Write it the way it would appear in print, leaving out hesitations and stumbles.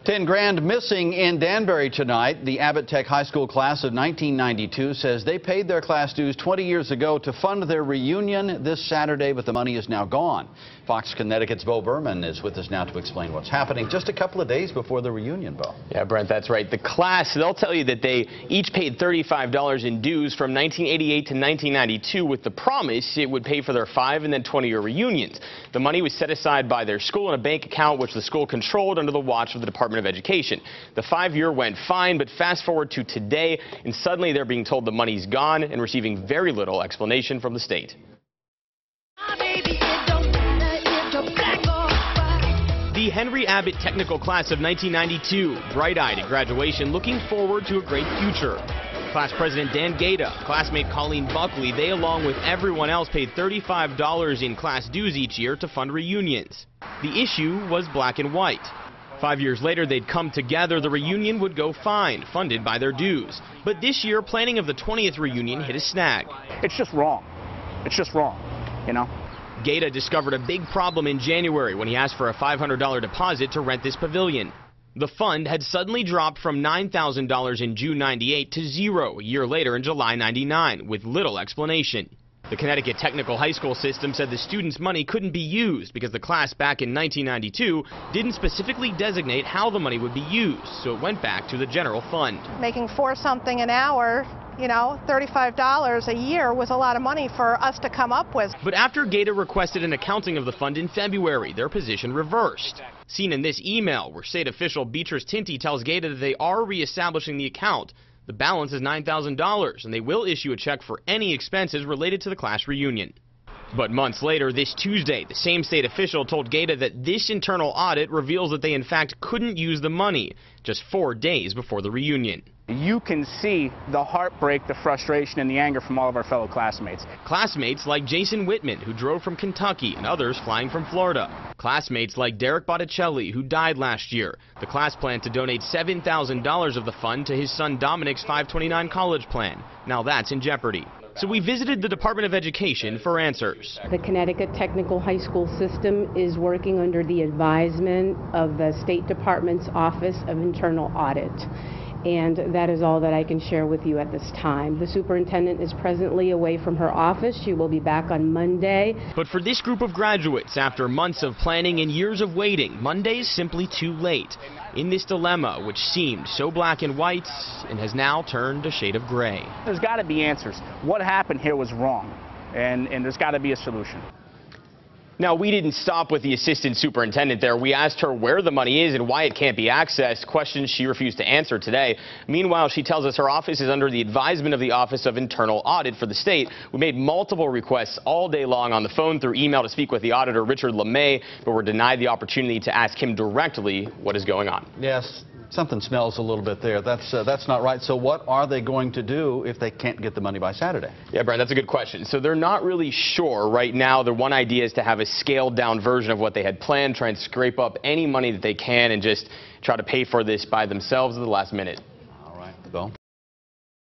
10 grand missing in Danbury tonight. The Abbott Tech High School class of 1992 says they paid their class dues 20 years ago to fund their reunion this Saturday, but the money is now gone. Fox Connecticut's Bo Berman is with us now to explain what's happening just a couple of days before the reunion, Bo. Yeah, Brent, that's right. The class, they'll tell you that they each paid $35 in dues from 1988 to 1992 with the promise it would pay for their 5- and then 20-year reunions. The money was set aside by their school in a bank account which the school controlled under the watch of the Department of Education. The 5-year went fine, but fast forward to today, and suddenly they're being told the money's gone and receiving very little explanation from the state. The Henry Abbott Technical class of 1992, bright-eyed at graduation, looking forward to a great future. Class President Dan Gaeta, classmate Colleen Buckley, they along with everyone else paid $35 in class dues each year to fund reunions. The issue was black and white. 5 years later, they'd come together. The reunion would go fine, funded by their dues. But this year, planning of the 20th reunion hit a snag. It's just wrong. It's just wrong, you know? Gaeta discovered a big problem in January when he asked for a $500 deposit to rent this pavilion. The fund had suddenly dropped from $9,000 in June '98 to zero a year later in July '99, with little explanation. The Connecticut Technical High School system said the students' money couldn't be used because the class back in 1992 didn't specifically designate how the money would be used, so it went back to the general fund. Making $4-something an hour, you know, $35 a year was a lot of money for us to come up with. But after Gaeta requested an accounting of the fund in February, their position reversed. Seen in this email, where state official Beatrice Tinty tells Gaeta that they are reestablishing the account. The balance is $9,000, and they will issue a check for any expenses related to the class reunion. But months later, this Tuesday, the same state official told Gaeta that this internal audit reveals that they in fact couldn't use the money just 4 days before the reunion. You can see the heartbreak, the frustration, and the anger from all of our fellow classmates. Classmates like Jason Whitman, who drove from Kentucky, and others flying from Florida. Classmates like Derek Botticelli, who died last year. The class planned to donate $7,000 of the fund to his son Dominic's 529 college plan. Now that's in jeopardy. So we visited the Department of Education for answers. The Connecticut Technical High School system is working under the advisement of the State Department's Office of Internal Audit. And that is all that I can share with you at this time. The superintendent is presently away from her office. She will be back on Monday. But for this group of graduates, after months of planning and years of waiting, Monday's simply too late. In this dilemma, which seemed so black and white and has now turned a shade of gray. There's got to be answers. What happened here was wrong, and there's got to be a solution. Now, we didn't stop with the assistant superintendent there. We asked her where the money is and why it can't be accessed, questions she refused to answer today. Meanwhile, she tells us her office is under the advisement of the Office of Internal Audit for the state. We made multiple requests all day long on the phone through email to speak with the auditor, Richard LeMay, but were denied the opportunity to ask him directly what is going on. Yes, something smells a little bit there. That's not right. So what are they going to do if they can't get the money by Saturday? Yeah, Brent, that's a good question. So they're not really sure right now. The one idea is to have a scaled down version of what they had planned, try and scrape up any money that they can and just try to pay for this by themselves at the last minute. All right, Bill.